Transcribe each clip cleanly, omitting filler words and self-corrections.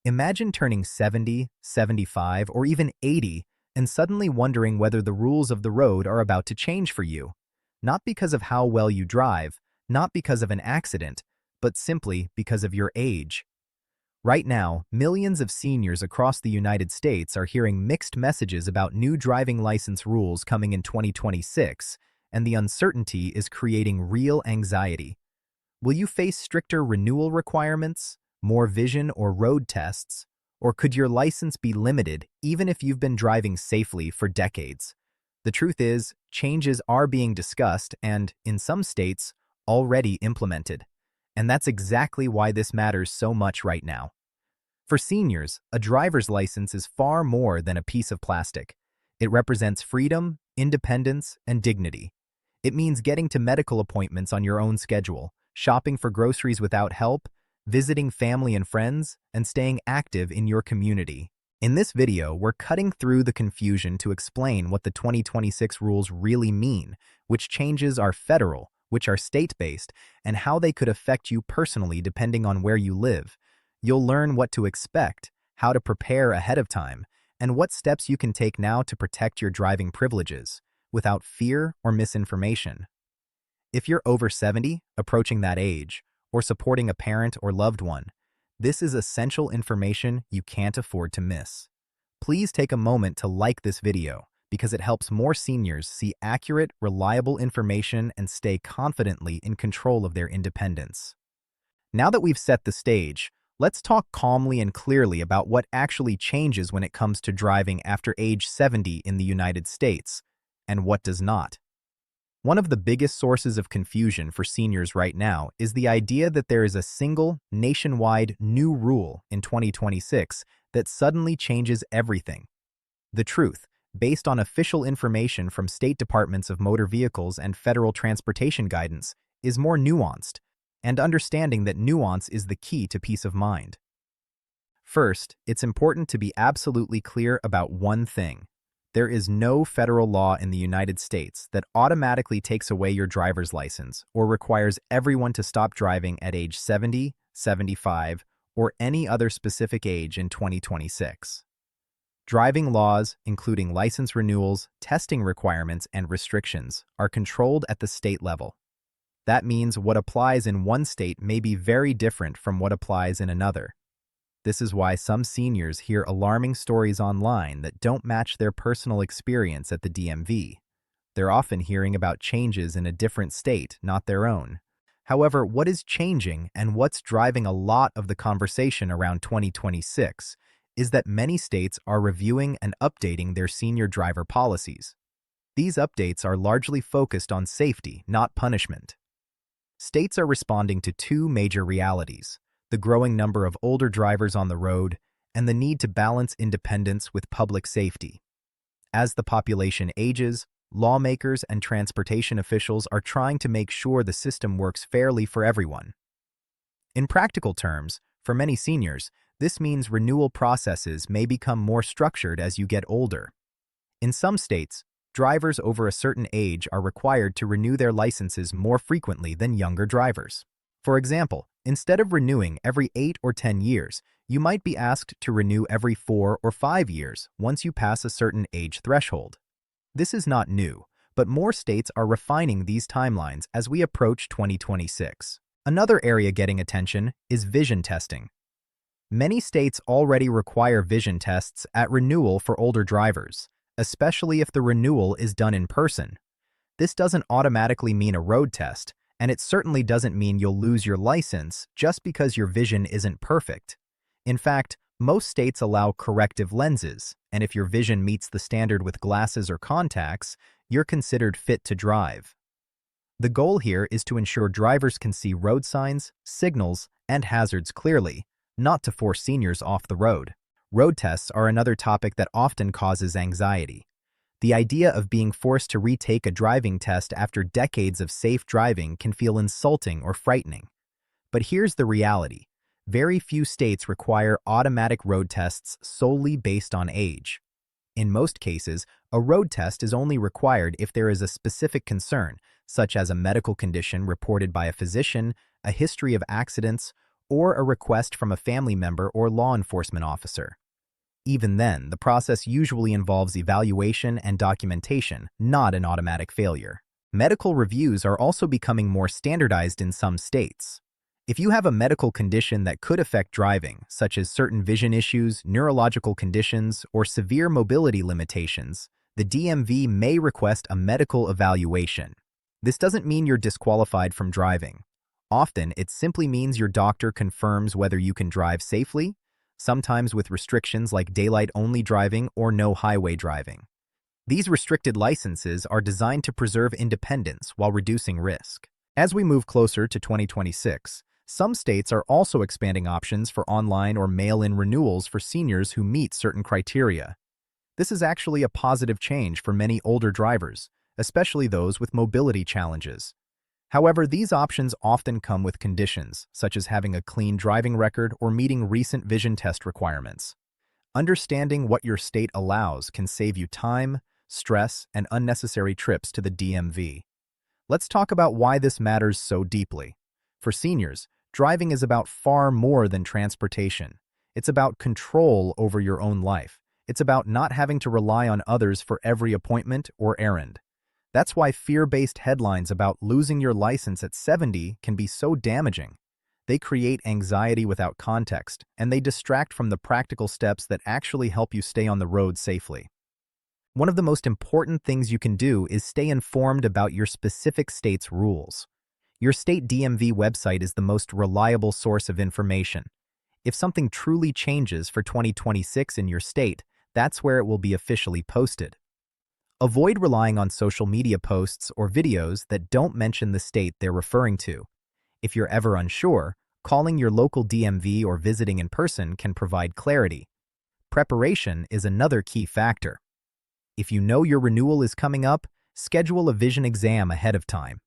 Imagine turning 70, 75, or even 80 and suddenly wondering whether the rules of the road are about to change for you. Not because of how well you drive, not because of an accident, but simply because of your age. Right now, millions of seniors across the United States are hearing mixed messages about new driving license rules coming in 2026, and the uncertainty is creating real anxiety. Will you face stricter renewal requirements, more vision or road tests, or could your license be limited even if you've been driving safely for decades? The truth is, changes are being discussed and, in some states, already implemented. And that's exactly why this matters so much right now. For seniors, a driver's license is far more than a piece of plastic. It represents freedom, independence, and dignity. It means getting to medical appointments on your own schedule, shopping for groceries without help, visiting family and friends, and staying active in your community. In this video, we're cutting through the confusion to explain what the 2026 rules really mean, which changes are federal, which are state-based, and how they could affect you personally depending on where you live. You'll learn what to expect, how to prepare ahead of time, and what steps you can take now to protect your driving privileges, without fear or misinformation. If you're over 70, approaching that age, or supporting a parent or loved one, this is essential information you can't afford to miss. Please take a moment to like this video because it helps more seniors see accurate, reliable information and stay confidently in control of their independence. Now that we've set the stage, let's talk calmly and clearly about what actually changes when it comes to driving after age 70 in the United States, and what does not. One of the biggest sources of confusion for seniors right now is the idea that there is a single, nationwide new rule in 2026 that suddenly changes everything. The truth, based on official information from state departments of motor vehicles and federal transportation guidance, is more nuanced, and understanding that nuance is the key to peace of mind. First, it's important to be absolutely clear about one thing. There is no federal law in the United States that automatically takes away your driver's license or requires everyone to stop driving at age 70, 75, or any other specific age in 2026. Driving laws, including license renewals, testing requirements, and restrictions, are controlled at the state level. That means what applies in one state may be very different from what applies in another. This is why some seniors hear alarming stories online that don't match their personal experience at the DMV. They're often hearing about changes in a different state, not their own. However, what is changing and what's driving a lot of the conversation around 2026 is that many states are reviewing and updating their senior driver policies. These updates are largely focused on safety, not punishment. States are responding to two major realities: the growing number of older drivers on the road, and the need to balance independence with public safety. As the population ages, lawmakers and transportation officials are trying to make sure the system works fairly for everyone. In practical terms, for many seniors, this means renewal processes may become more structured as you get older. In some states, drivers over a certain age are required to renew their licenses more frequently than younger drivers. For example, instead of renewing every 8 or 10 years, you might be asked to renew every 4 or 5 years once you pass a certain age threshold. This is not new, but more states are refining these timelines as we approach 2026. Another area getting attention is vision testing. Many states already require vision tests at renewal for older drivers, especially if the renewal is done in person. This doesn't automatically mean a road test, and it certainly doesn't mean you'll lose your license just because your vision isn't perfect. In fact, most states allow corrective lenses, and if your vision meets the standard with glasses or contacts, you're considered fit to drive. The goal here is to ensure drivers can see road signs, signals, and hazards clearly, not to force seniors off the road. Road tests are another topic that often causes anxiety. The idea of being forced to retake a driving test after decades of safe driving can feel insulting or frightening. But here's the reality. Very few states require automatic road tests solely based on age. In most cases, a road test is only required if there is a specific concern, such as a medical condition reported by a physician, a history of accidents, or a request from a family member or law enforcement officer. Even then, the process usually involves evaluation and documentation, not an automatic failure. Medical reviews are also becoming more standardized in some states. If you have a medical condition that could affect driving, such as certain vision issues, neurological conditions, or severe mobility limitations, the DMV may request a medical evaluation. This doesn't mean you're disqualified from driving. Often, it simply means your doctor confirms whether you can drive safely, sometimes with restrictions like daylight-only driving or no highway driving. These restricted licenses are designed to preserve independence while reducing risk. As we move closer to 2026, some states are also expanding options for online or mail-in renewals for seniors who meet certain criteria. This is actually a positive change for many older drivers, especially those with mobility challenges. However, these options often come with conditions, such as having a clean driving record or meeting recent vision test requirements. Understanding what your state allows can save you time, stress, and unnecessary trips to the DMV. Let's talk about why this matters so deeply. For seniors, driving is about far more than transportation. It's about control over your own life. It's about not having to rely on others for every appointment or errand. That's why fear-based headlines about losing your license at 70 can be so damaging. They create anxiety without context, and they distract from the practical steps that actually help you stay on the road safely. One of the most important things you can do is stay informed about your specific state's rules. Your state DMV website is the most reliable source of information. If something truly changes for 2026 in your state, that's where it will be officially posted. Avoid relying on social media posts or videos that don't mention the state they're referring to. If you're ever unsure, calling your local DMV or visiting in person can provide clarity. Preparation is another key factor. If you know your renewal is coming up, schedule a vision exam ahead of time.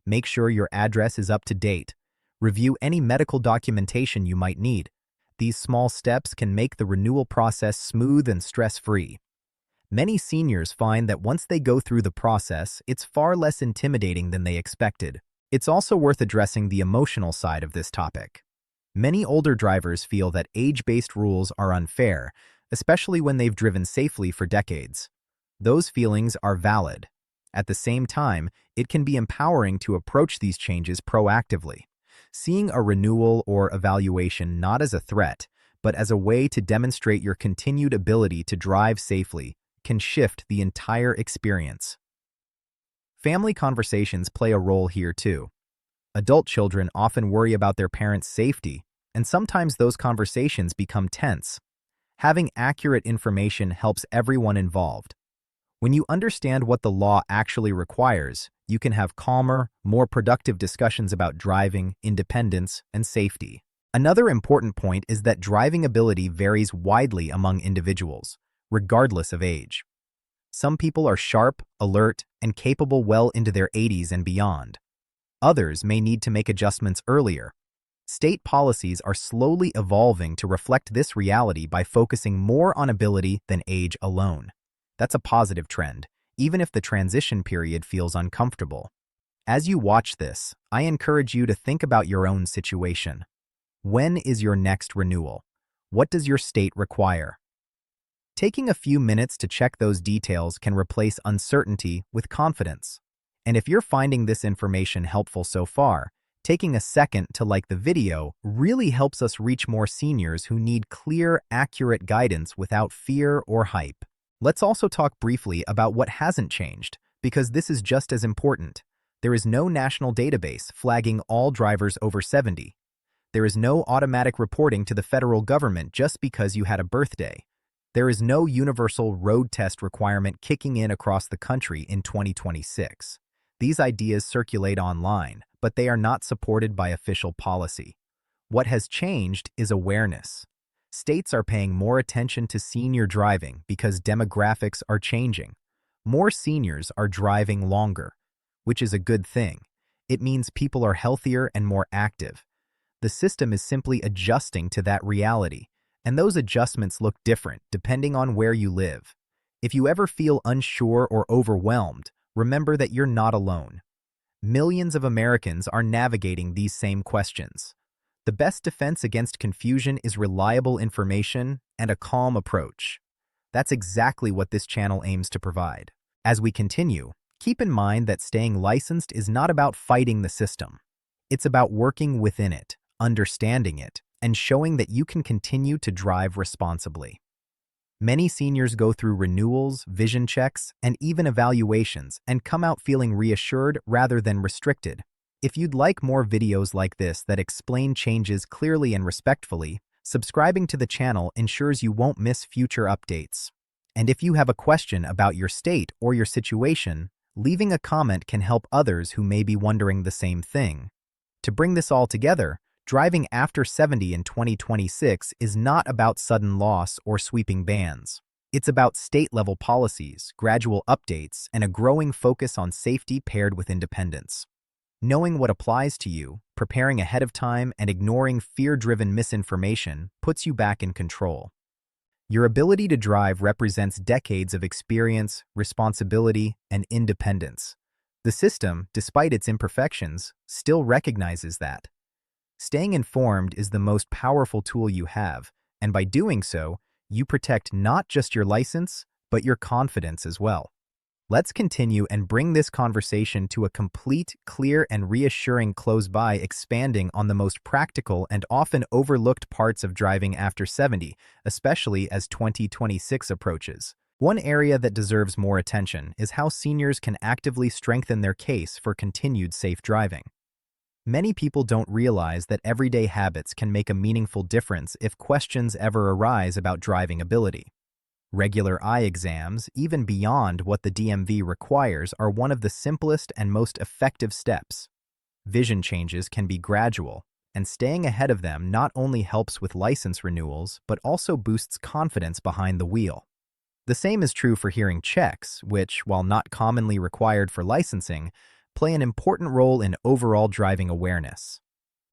Make sure your address is up to date. Review any medical documentation you might need. These small steps can make the renewal process smooth and stress-free. Many seniors find that once they go through the process, it's far less intimidating than they expected. It's also worth addressing the emotional side of this topic. Many older drivers feel that age-based rules are unfair, especially when they've driven safely for decades. Those feelings are valid. At the same time, it can be empowering to approach these changes proactively, seeing a renewal or evaluation not as a threat, but as a way to demonstrate your continued ability to drive safely can shift the entire experience. Family conversations play a role here too. Adult children often worry about their parents' safety, and sometimes those conversations become tense. Having accurate information helps everyone involved. When you understand what the law actually requires, you can have calmer, more productive discussions about driving, independence, and safety. Another important point is that driving ability varies widely among individuals, regardless of age. Some people are sharp, alert, and capable well into their 80s and beyond. Others may need to make adjustments earlier. State policies are slowly evolving to reflect this reality by focusing more on ability than age alone. That's a positive trend, even if the transition period feels uncomfortable. As you watch this, I encourage you to think about your own situation. When is your next renewal? What does your state require? Taking a few minutes to check those details can replace uncertainty with confidence. And if you're finding this information helpful so far, taking a second to like the video really helps us reach more seniors who need clear, accurate guidance without fear or hype. Let's also talk briefly about what hasn't changed, because this is just as important. There is no national database flagging all drivers over 70. There is no automatic reporting to the federal government just because you had a birthday. There is no universal road test requirement kicking in across the country in 2026. These ideas circulate online, but they are not supported by official policy. What has changed is awareness. States are paying more attention to senior driving because demographics are changing. More seniors are driving longer, which is a good thing. It means people are healthier and more active. The system is simply adjusting to that reality, and those adjustments look different depending on where you live. If you ever feel unsure or overwhelmed, remember that you're not alone. Millions of Americans are navigating these same questions. The best defense against confusion is reliable information and a calm approach. That's exactly what this channel aims to provide. As we continue, keep in mind that staying licensed is not about fighting the system. It's about working within it, understanding it, and showing that you can continue to drive responsibly. Many seniors go through renewals, vision checks, and even evaluations and come out feeling reassured rather than restricted. If you'd like more videos like this that explain changes clearly and respectfully, subscribing to the channel ensures you won't miss future updates. And if you have a question about your state or your situation, leaving a comment can help others who may be wondering the same thing. To bring this all together, driving after 70 in 2026 is not about sudden loss or sweeping bans. It's about state-level policies, gradual updates, and a growing focus on safety paired with independence. Knowing what applies to you, preparing ahead of time, and ignoring fear-driven misinformation puts you back in control. Your ability to drive represents decades of experience, responsibility, and independence. The system, despite its imperfections, still recognizes that. Staying informed is the most powerful tool you have, and by doing so, you protect not just your license, but your confidence as well. Let's continue and bring this conversation to a complete, clear, and reassuring close by, expanding on the most practical and often overlooked parts of driving after 70, especially as 2026 approaches. One area that deserves more attention is how seniors can actively strengthen their case for continued safe driving. Many people don't realize that everyday habits can make a meaningful difference if questions ever arise about driving ability. Regular eye exams, even beyond what the DMV requires, are one of the simplest and most effective steps. Vision changes can be gradual, and staying ahead of them not only helps with license renewals, but also boosts confidence behind the wheel. The same is true for hearing checks, which, while not commonly required for licensing, play an important role in overall driving awareness.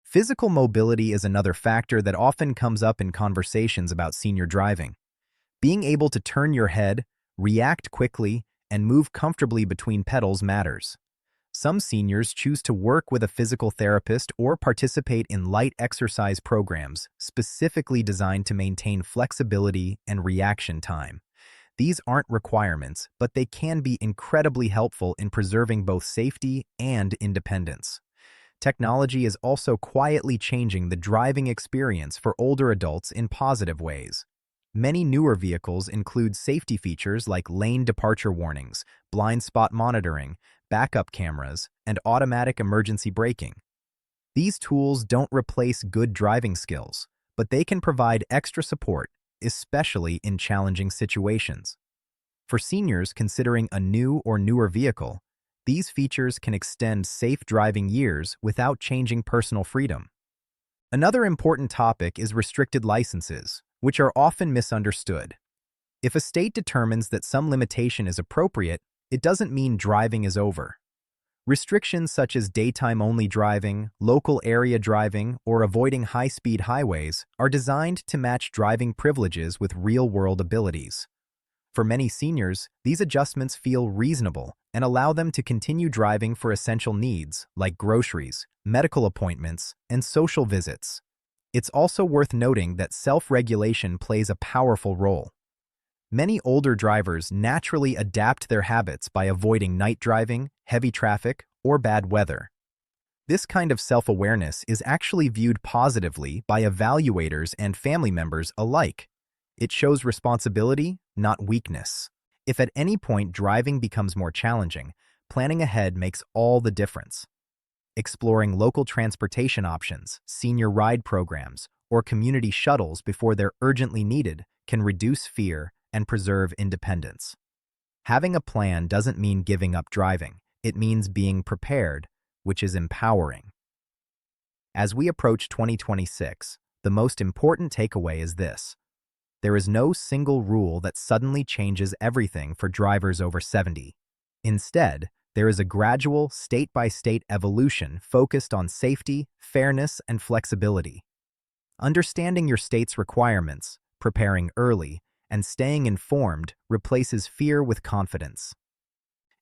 Physical mobility is another factor that often comes up in conversations about senior driving. Being able to turn your head, react quickly, and move comfortably between pedals matters. Some seniors choose to work with a physical therapist or participate in light exercise programs specifically designed to maintain flexibility and reaction time. These aren't requirements, but they can be incredibly helpful in preserving both safety and independence. Technology is also quietly changing the driving experience for older adults in positive ways. Many newer vehicles include safety features like lane departure warnings, blind spot monitoring, backup cameras, and automatic emergency braking. These tools don't replace good driving skills, but they can provide extra support, especially in challenging situations. For seniors considering a new or newer vehicle, these features can extend safe driving years without changing personal freedom. Another important topic is restricted licenses, which are often misunderstood. If a state determines that some limitation is appropriate, it doesn't mean driving is over. Restrictions such as daytime-only driving, local area driving, or avoiding high-speed highways are designed to match driving privileges with real-world abilities. For many seniors, these adjustments feel reasonable and allow them to continue driving for essential needs like groceries, medical appointments, and social visits. It's also worth noting that self-regulation plays a powerful role. Many older drivers naturally adapt their habits by avoiding night driving, heavy traffic, or bad weather. This kind of self-awareness is actually viewed positively by evaluators and family members alike. It shows responsibility, not weakness. If at any point driving becomes more challenging, planning ahead makes all the difference. Exploring local transportation options, senior ride programs, or community shuttles before they're urgently needed can reduce fear and preserve independence. Having a plan doesn't mean giving up driving. It means being prepared, which is empowering. As we approach 2026, the most important takeaway is this. There is no single rule that suddenly changes everything for drivers over 70. Instead, there is a gradual, state-by-state evolution focused on safety, fairness, and flexibility. Understanding your state's requirements, preparing early, and staying informed replaces fear with confidence.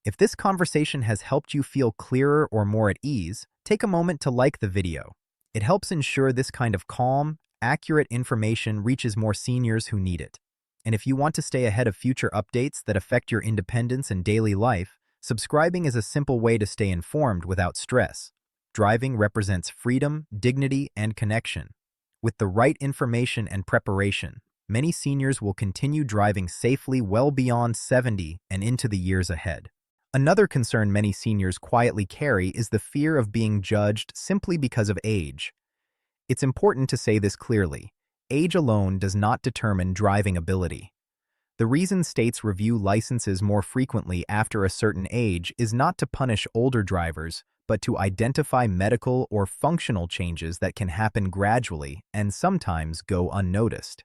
If this conversation has helped you feel clearer or more at ease, take a moment to like the video. It helps ensure this kind of calm, accurate information reaches more seniors who need it. And if you want to stay ahead of future updates that affect your independence and daily life, subscribing is a simple way to stay informed without stress. Driving represents freedom, dignity, and connection. With the right information and preparation, many seniors will continue driving safely well beyond 70 and into the years ahead. Another concern many seniors quietly carry is the fear of being judged simply because of age. It's important to say this clearly. Age alone does not determine driving ability. The reason states review licenses more frequently after a certain age is not to punish older drivers, but to identify medical or functional changes that can happen gradually and sometimes go unnoticed.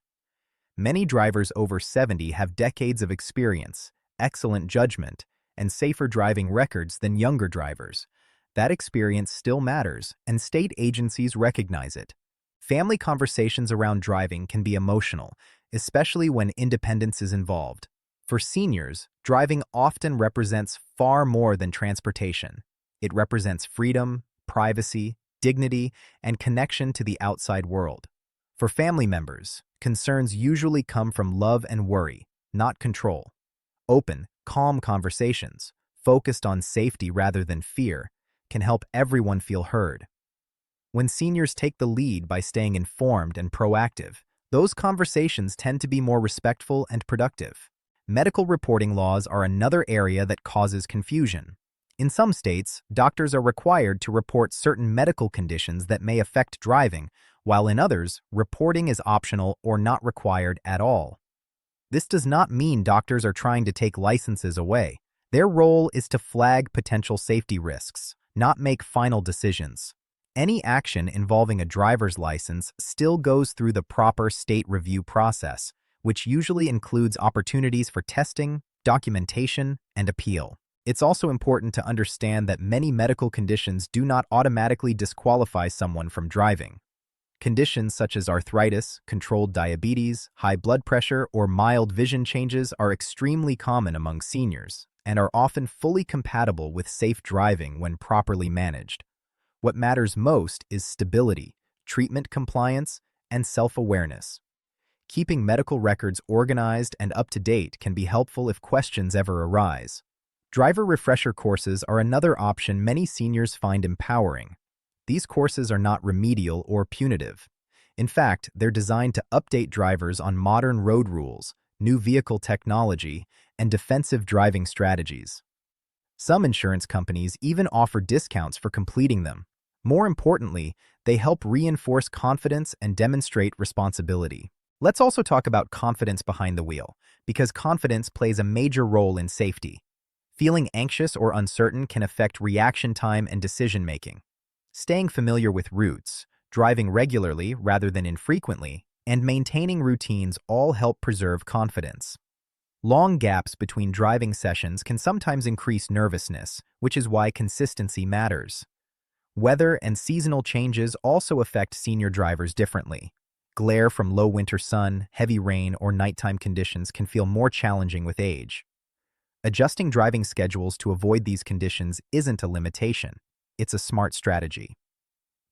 Many drivers over 70 have decades of experience, excellent judgment, and safer driving records than younger drivers. That experience still matters, and state agencies recognize it. Family conversations around driving can be emotional, especially when independence is involved. For seniors, driving often represents far more than transportation. It represents freedom, privacy, dignity, and connection to the outside world. For family members, concerns usually come from love and worry, not control. Open, calm conversations, focused on safety rather than fear, can help everyone feel heard. When seniors take the lead by staying informed and proactive, those conversations tend to be more respectful and productive. Medical reporting laws are another area that causes confusion. In some states, doctors are required to report certain medical conditions that may affect driving, while in others, reporting is optional or not required at all. This does not mean doctors are trying to take licenses away. Their role is to flag potential safety risks, not make final decisions. Any action involving a driver's license still goes through the proper state review process, which usually includes opportunities for testing, documentation, and appeal. It's also important to understand that many medical conditions do not automatically disqualify someone from driving. Conditions such as arthritis, controlled diabetes, high blood pressure, or mild vision changes are extremely common among seniors and are often fully compatible with safe driving when properly managed. What matters most is stability, treatment compliance, and self-awareness. Keeping medical records organized and up to date can be helpful if questions ever arise. Driver refresher courses are another option many seniors find empowering. These courses are not remedial or punitive. In fact, they're designed to update drivers on modern road rules, new vehicle technology, and defensive driving strategies. Some insurance companies even offer discounts for completing them. More importantly, they help reinforce confidence and demonstrate responsibility. Let's also talk about confidence behind the wheel, because confidence plays a major role in safety. Feeling anxious or uncertain can affect reaction time and decision-making. Staying familiar with routes, driving regularly rather than infrequently, and maintaining routines all help preserve confidence. Long gaps between driving sessions can sometimes increase nervousness, which is why consistency matters. Weather and seasonal changes also affect senior drivers differently. Glare from low winter sun, heavy rain, or nighttime conditions can feel more challenging with age. Adjusting driving schedules to avoid these conditions isn't a limitation. It's a smart strategy.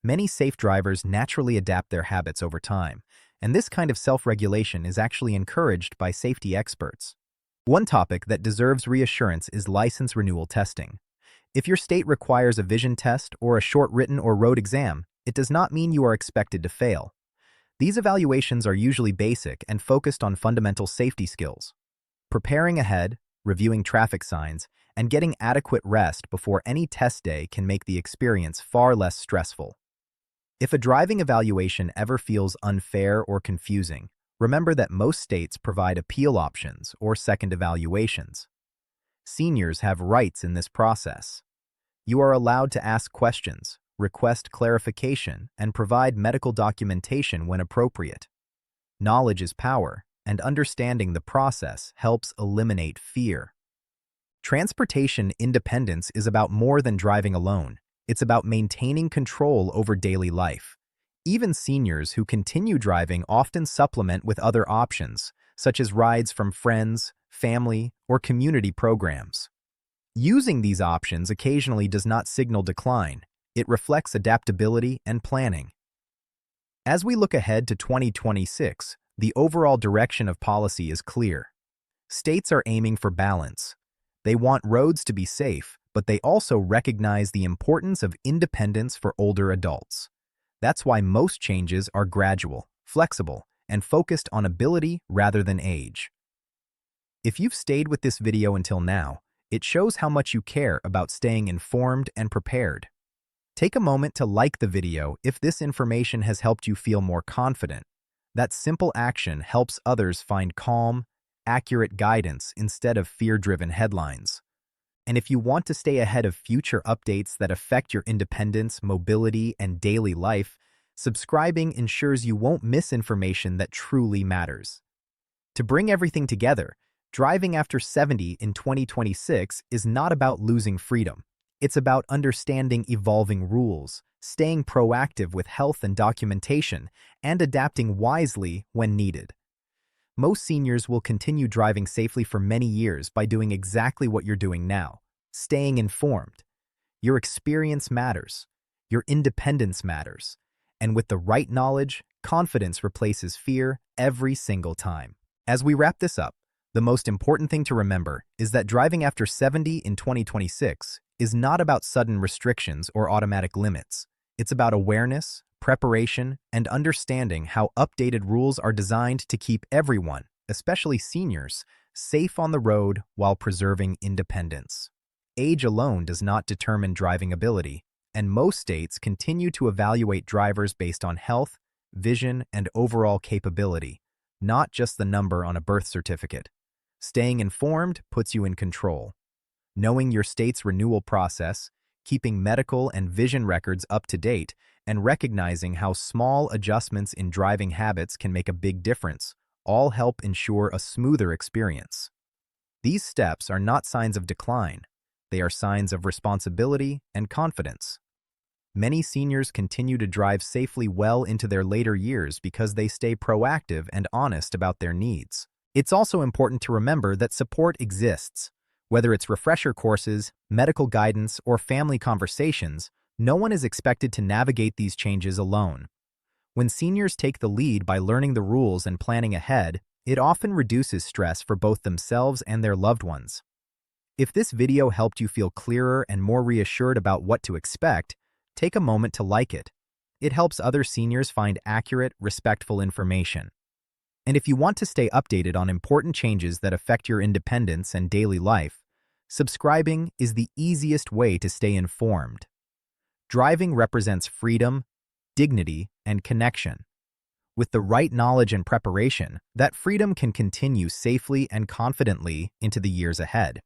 Many safe drivers naturally adapt their habits over time, and this kind of self-regulation is actually encouraged by safety experts. One topic that deserves reassurance is license renewal testing. If your state requires a vision test or a short written or road exam, it does not mean you are expected to fail. These evaluations are usually basic and focused on fundamental safety skills. Preparing ahead, reviewing traffic signs, and getting adequate rest before any test day can make the experience far less stressful. If a driving evaluation ever feels unfair or confusing, remember that most states provide appeal options or second evaluations. Seniors have rights in this process. You are allowed to ask questions, request clarification, and provide medical documentation when appropriate. Knowledge is power, and understanding the process helps eliminate fear. Transportation independence is about more than driving alone. It's about maintaining control over daily life. Even seniors who continue driving often supplement with other options, such as rides from friends, family, or community programs. Using these options occasionally does not signal decline. It reflects adaptability and planning. As we look ahead to 2026, the overall direction of policy is clear. States are aiming for balance. They want roads to be safe, but they also recognize the importance of independence for older adults. That's why most changes are gradual, flexible, and focused on ability rather than age. If you've stayed with this video until now, it shows how much you care about staying informed and prepared. Take a moment to like the video if this information has helped you feel more confident. That simple action helps others find calm, accurate guidance instead of fear-driven headlines. And if you want to stay ahead of future updates that affect your independence, mobility, and daily life, subscribing ensures you won't miss information that truly matters. To bring everything together, driving after 70 in 2026 is not about losing freedom. It's about understanding evolving rules, staying proactive with health and documentation, and adapting wisely when needed. Most seniors will continue driving safely for many years by doing exactly what you're doing now, staying informed. Your experience matters. Your independence matters. And with the right knowledge, confidence replaces fear every single time. As we wrap this up, the most important thing to remember is that driving after 70 in 2026 is not about sudden restrictions or automatic limits. It's about awareness, preparation, and understanding how updated rules are designed to keep everyone, especially seniors, safe on the road while preserving independence. Age alone does not determine driving ability, and most states continue to evaluate drivers based on health, vision, and overall capability, not just the number on a birth certificate. Staying informed puts you in control. Knowing your state's renewal process, keeping medical and vision records up to date, and recognizing how small adjustments in driving habits can make a big difference all help ensure a smoother experience. These steps are not signs of decline. They are signs of responsibility and confidence. Many seniors continue to drive safely well into their later years because they stay proactive and honest about their needs. It's also important to remember that support exists. Whether it's refresher courses, medical guidance, or family conversations, no one is expected to navigate these changes alone. When seniors take the lead by learning the rules and planning ahead, it often reduces stress for both themselves and their loved ones. If this video helped you feel clearer and more reassured about what to expect, take a moment to like it. It helps other seniors find accurate, respectful information. And if you want to stay updated on important changes that affect your independence and daily life, subscribing is the easiest way to stay informed. Driving represents freedom, dignity, and connection. With the right knowledge and preparation, that freedom can continue safely and confidently into the years ahead.